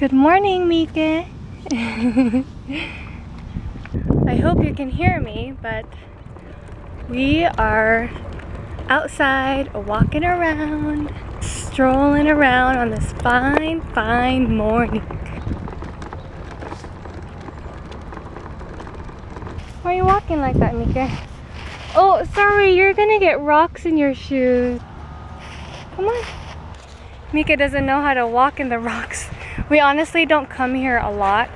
Good morning, Mique. I hope you can hear me, but we are outside walking around, strolling around on this fine, fine morning. Why are you walking like that, Mique? Oh, sorry, you're gonna get rocks in your shoes. Come on. Mique doesn't know how to walk in the rocks. We honestly don't come here a lot.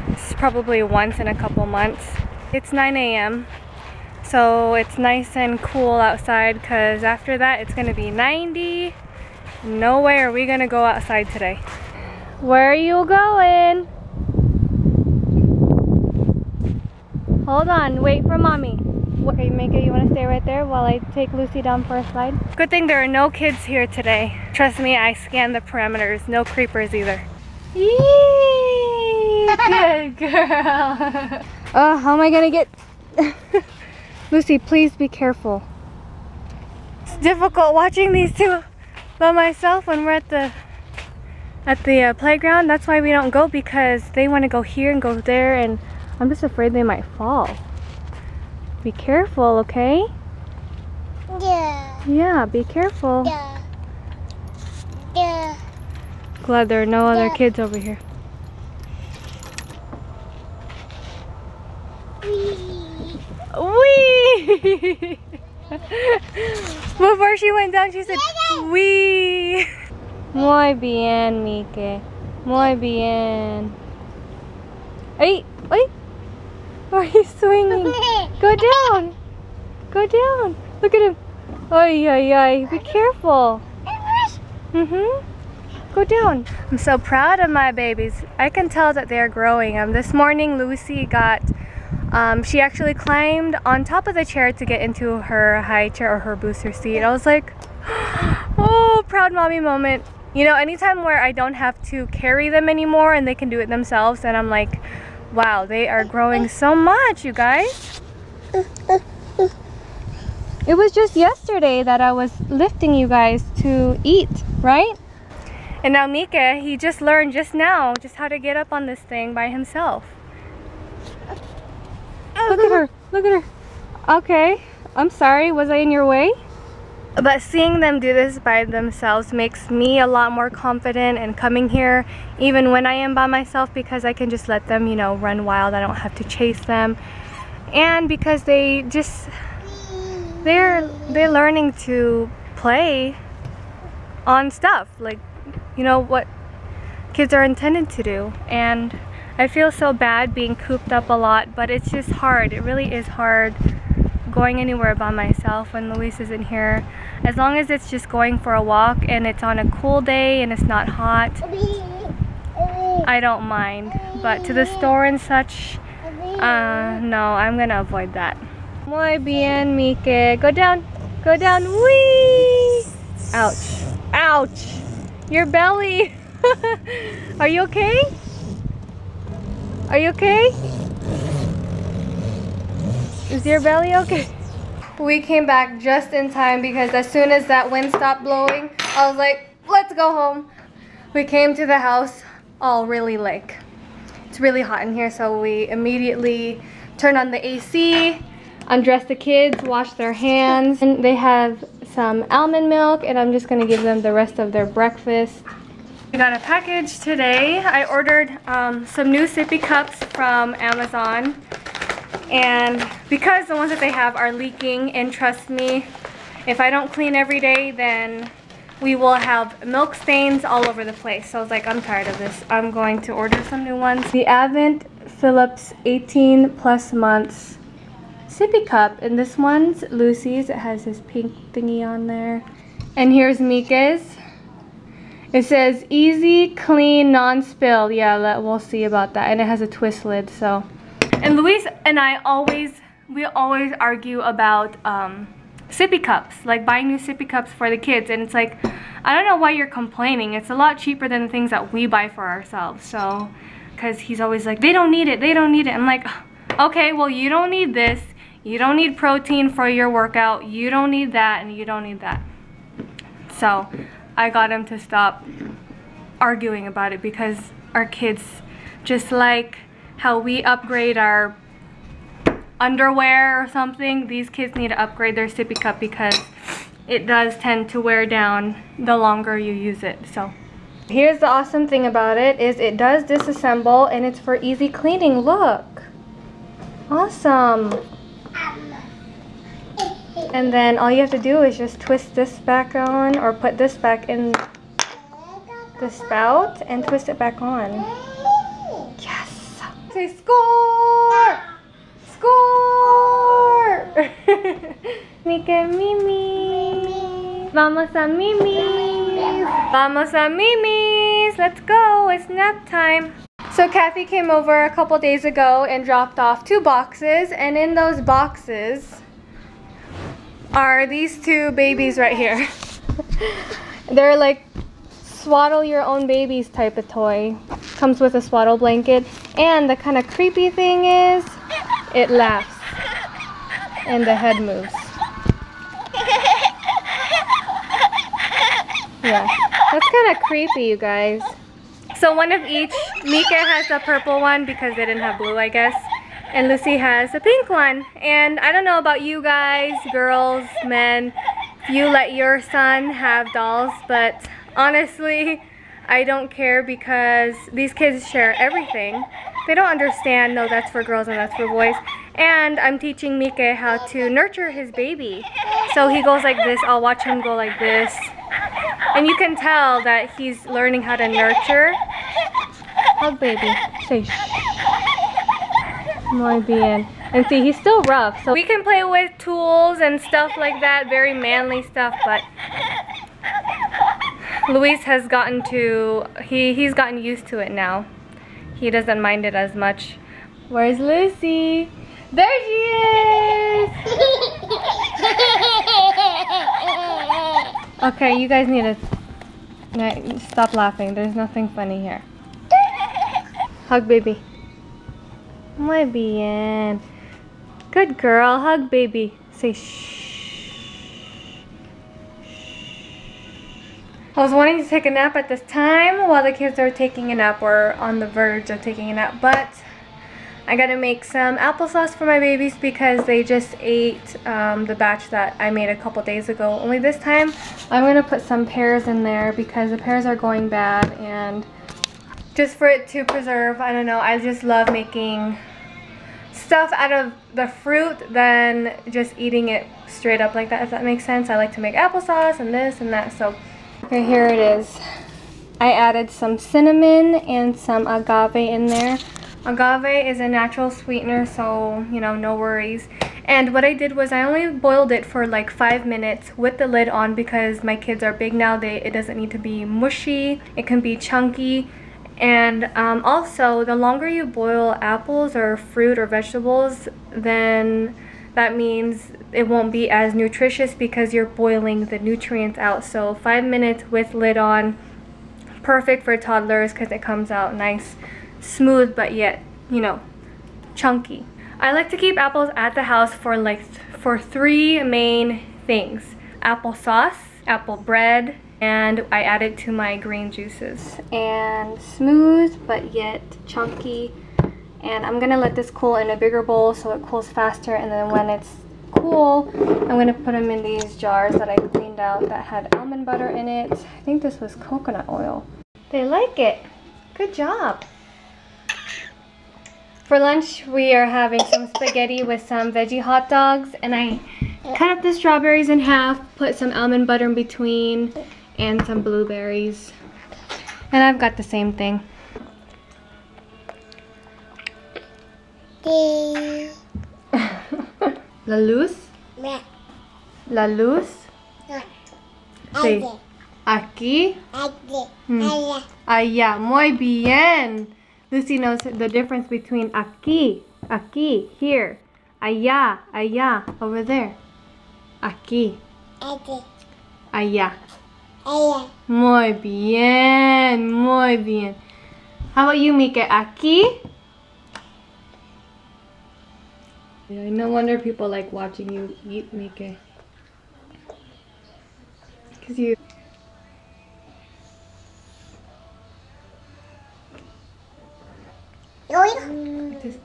It's probably once in a couple months. It's 9 a.m. so it's nice and cool outside because after that it's gonna be 90. No way are we gonna go outside today. Where are you going? Hold on, wait for mommy. Okay, Mique, you want to stay right there while I take Lucy down for a slide? Good thing there are no kids here today. Trust me, I scanned the parameters. No creepers either. Yee! Good girl. Oh, how am I gonna get... Lucy, please be careful. It's difficult watching these two by myself when we're at the playground. That's why we don't go, because they want to go here and go there, and I'm just afraid they might fall. Be careful, okay? Yeah. Yeah, be careful. Yeah. Yeah. Glad there are no other kids over here. Wee! Before she went down, she said, wee! Muy bien, Mique. Muy bien. Ay, ay! Why are you swinging? Go down! Go down! Look at him! Ay, ay, ay! Be careful! Go down! I'm so proud of my babies. I can tell that they're growing. This morning, Lucy got... she actually climbed on top of the chair to get into her high chair or her booster seat. I was like, oh, proud mommy moment. You know, anytime where I don't have to carry them anymore and they can do it themselves, and I'm like, wow, they are growing so much, you guys. It was just yesterday that I was lifting you guys to eat, right? And now Mique, he just learned just now just how to get up on this thing by himself. Look at her, look at her. Okay, I'm sorry, was I in your way? But seeing them do this by themselves makes me a lot more confident in coming here, even when I am by myself, because I can just let them, you know, run wild. I don't have to chase them. And because they're learning to play on stuff, like, you know, what kids are intended to do. And I feel so bad being cooped up a lot, but it's just hard. It really is hard going anywhere by myself when Luis isn't here. As long as it's just going for a walk and it's on a cool day and it's not hot, I don't mind. But to the store and such, no, I'm gonna avoid that. Muy bien, Mique. Go down. Go down. Whee! Ouch. Ouch! Your belly! Are you okay? Are you okay? Is your belly okay? We came back just in time because as soon as that wind stopped blowing, I was like, let's go home. We came to the house all really like, it's really hot in here, so we immediately turned on the AC, undressed the kids, washed their hands, and they have some almond milk, and I'm just gonna give them the rest of their breakfast. We got a package today. I ordered some new sippy cups from Amazon, and because the ones that they have are leaking, and trust me, if I don't clean every day, then we will have milk stains all over the place. So I was like, I'm tired of this. I'm going to order some new ones. The Advent Phillips 18 plus months sippy cup, and this one's Lucy's. It has this pink thingy on there. And here's Mique's. It says easy, clean, non-spill. Yeah, we'll see about that. And it has a twist lid, so. And Luis and I always argue about sippy cups, like buying new sippy cups for the kids. And it's like, I don't know why you're complaining. It's a lot cheaper than the things that we buy for ourselves. So, because he's always like, they don't need it, they don't need it. I'm like, okay, well, you don't need this. You don't need protein for your workout. You don't need that, and you don't need that. So I got him to stop arguing about it because our kids, just like how we upgrade our underwear or something. These kids need to upgrade their sippy cup because it does tend to wear down the longer you use it. So here's the awesome thing about it is it does disassemble and it's for easy cleaning. Look, awesome. And then all you have to do is just twist this back on, or put this back in the spout and twist it back on. Yes. Say score! Score! Mique, Mimi. Vamos a Mimi's. Vamos a Mimi's. Let's go. It's nap time. So Kathy came over a couple days ago and dropped off 2 boxes, and in those boxes are these 2 babies right here. They're like swaddle your own babies type of toy. Comes with a swaddle blanket, and the kind of creepy thing is it laughs and the head moves. Yeah, that's kind of creepy, you guys. So one of each. Mique has a purple one because they didn't have blue, I guess. And Lucy has a pink one. And I don't know about you guys, girls, men, if you let your son have dolls, but honestly, I don't care because these kids share everything. They don't understand, no, that's for girls and that's for boys. And I'm teaching Mique how to nurture his baby. So he goes like this, I'll watch him go like this. And you can tell that he's learning how to nurture. Hug baby, say shh. Muy bien. And see, he's still rough. So we can play with tools and stuff like that, very manly stuff, but Luis has gotten to, he's gotten used to it now. He doesn't mind it as much. Where's Lucy? There she is! Okay, you guys need to stop laughing. There's nothing funny here. Hug baby. Muy bien. Good girl. Hug baby. Say shh. I was wanting to take a nap at this time while the kids are taking a nap or on the verge of taking a nap, but I gotta make some applesauce for my babies because they just ate the batch that I made a couple days ago. Only this time I'm gonna put some pears in there because the pears are going bad, and just for it to preserve. I don't know, I just love making stuff out of the fruit than just eating it straight up like that, if that makes sense. I like to make applesauce and this and that. So okay, here it is. I added some cinnamon and some agave in there. Agave is a natural sweetener, so you know, no worries. And what I did was I only boiled it for like 5 minutes with the lid on because my kids are big now. It doesn't need to be mushy. It can be chunky. And also, the longer you boil apples or fruit or vegetables, then that means it won't be as nutritious because you're boiling the nutrients out. So 5 minutes with lid on, perfect for toddlers because it comes out nice, smooth, but yet, you know, chunky. I like to keep apples at the house for 3 main things: applesauce, apple bread, and I add it to my green juices. And smooth but yet chunky. And I'm gonna let this cool in a bigger bowl so it cools faster, and then when it's cool, I'm gonna put them in these jars that I cleaned out that had almond butter in it. I think this was coconut oil. They like it. Good job. For lunch, we are having some spaghetti with some veggie hot dogs, and I cut up the strawberries in half, put some almond butter in between, and some blueberries. And I've got the same thing. La luz. La luz. Sí. Aquí. Allá. Muy bien. Lucy knows the difference between aquí, aquí, here, allá, allá, over there. Aquí. Allá. Muy bien, muy bien. How about you, Mique? Aquí? Yeah, no wonder people like watching you eat, Mique. Because you... Like this.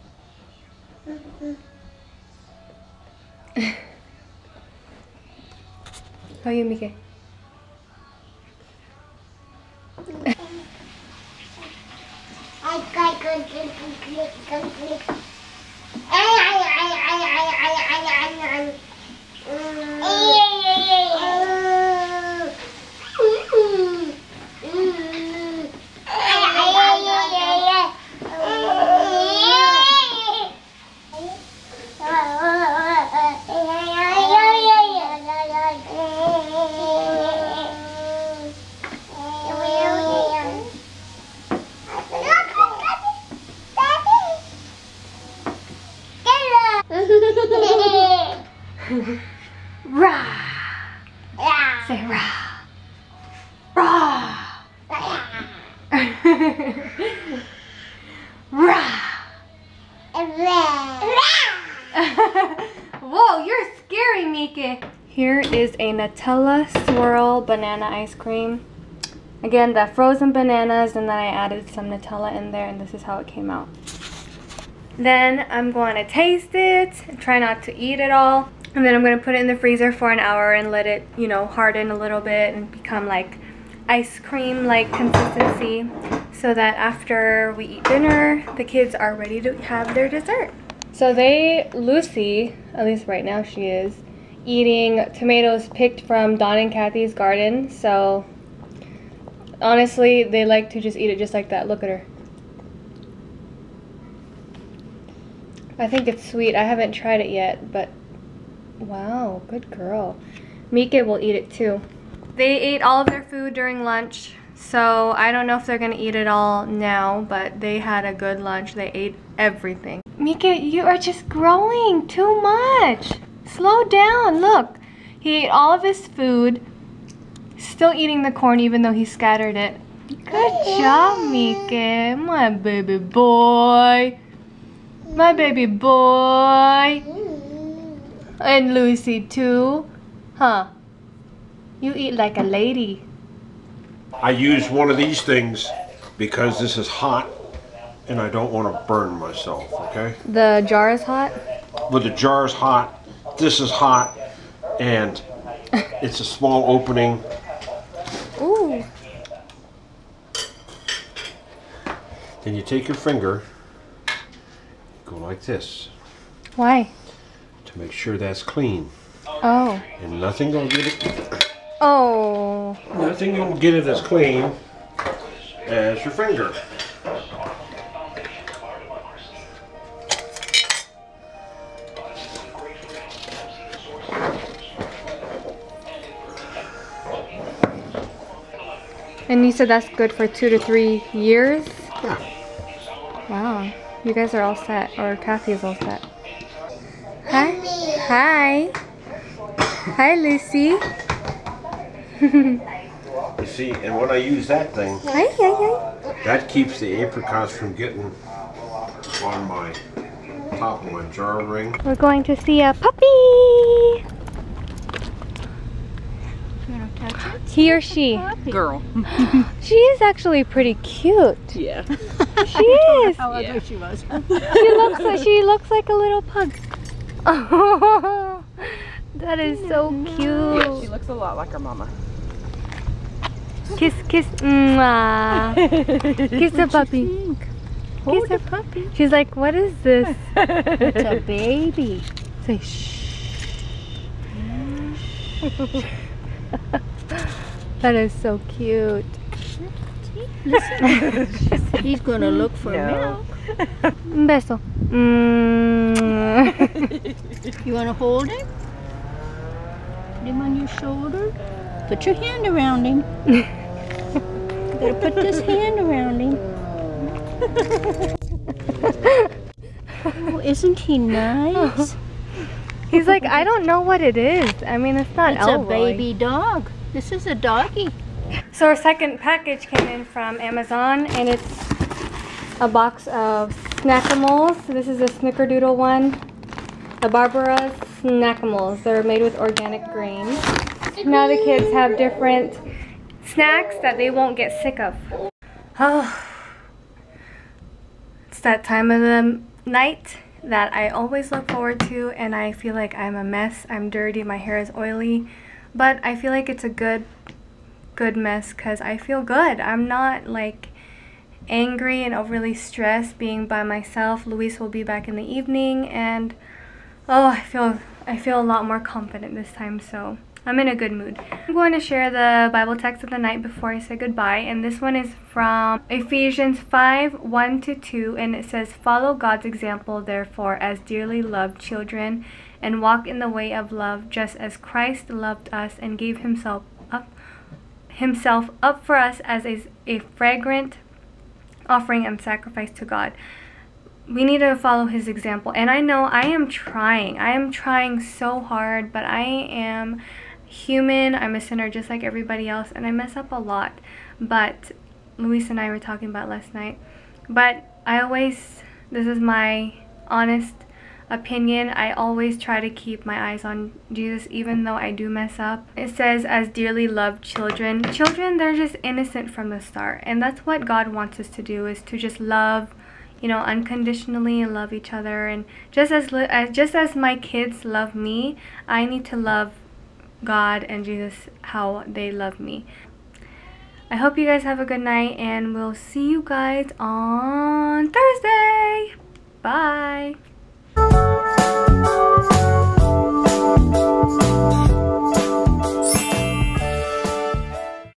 How are you, Mique? Rah! Say rah! Rah! Rah! Whoa, you're scary, Mique. Here is a Nutella swirl banana ice cream. Again, the frozen bananas, and then I added some Nutella in there, and this is how it came out. Then I'm going to taste it, try not to eat it all, and then I'm going to put it in the freezer for an hour and let it, you know, harden a little bit and become like ice cream like consistency, so that after we eat dinner, the kids are ready to have their dessert. So Lucy, at least right now she is, eating tomatoes picked from Don and Kathy's garden. So honestly, they like to just eat it just like that. Look at her. I think it's sweet. I haven't tried it yet, but wow, good girl. Mique will eat it too. They ate all of their food during lunch, so I don't know if they're gonna eat it all now, but they had a good lunch. They ate everything. Mique, you are just growing too much. Slow down, look. He ate all of his food, still eating the corn even though he scattered it. Good job, Mique, my baby boy. My baby boy. And Lucy too. Huh? You eat like a lady. I use one of these things because this is hot and I don't want to burn myself, okay? The jar is hot? But the jar is hot, this is hot, and it's a small opening. Ooh. Then you take your finger, go like this. Why? To make sure that's clean. Oh. And nothing gonna get it. Oh. Nothing gonna get it as clean as your finger. And you said that's good for 2 to 3 years? Yeah. Wow. You guys are all set, or Kathy's all set. Hi. Hi. Hi, Lucy. You see, and when I use that thing, Hi, hi, hi. that keeps the apricots from getting on my top of my jar ring. We're going to see a puppy. He or she? Girl. She is actually pretty cute. Yeah. She is. How ugly she was. She looks like a little pug. Oh, that is so cute. Yeah, she looks a lot like her mama. Kiss, kiss, mwah. Kiss the puppy. Kiss the puppy. She's like, what is this? It's a baby. Say shh. That is so cute. He's gonna look for milk. Un beso. You wanna hold him? Put him on your shoulder. Put your hand around him. You gotta put this hand around him. Oh, isn't he nice? He's like, I don't know what it is. I mean, it's not It's Elroy. a baby dog. This is a doggy. So our second package came in from Amazon, and it's a box of Snackimals. This is a Snickerdoodle one. The Barbara Snackimals. They're made with organic grains. Now the kids have different snacks that they won't get sick of. Oh, it's It's that time of the night that I always look forward to, and I feel like I'm a mess. I'm dirty, my hair is oily, but I feel like it's a good mess because I feel good. I'm not like angry and overly stressed being by myself. Luis will be back in the evening, and oh, I feel a lot more confident this time, so I'm in a good mood. I'm going to share the Bible text of the night before I say goodbye, and this one is from Ephesians 5:1-2, and it says, "Follow God's example, therefore, as dearly loved children, and walk in the way of love, just as Christ loved us and gave himself up for us as a fragrant offering and sacrifice to God." We need to follow his example, and I know I am trying so hard, but I am human. I'm a sinner just like everybody else, and I mess up a lot. But Luis and I were talking about last night, but this is my honest opinion, I always try to keep my eyes on Jesus even though I do mess up. It says, as dearly loved children. Children, they're just innocent from the start, and that's what God wants us to do, is to just love, you know, unconditionally, and love each other. And just as my kids love me, I need to love God and Jesus how they love me. I hope you guys have a good night, and we'll see you guys on Thursday. Bye.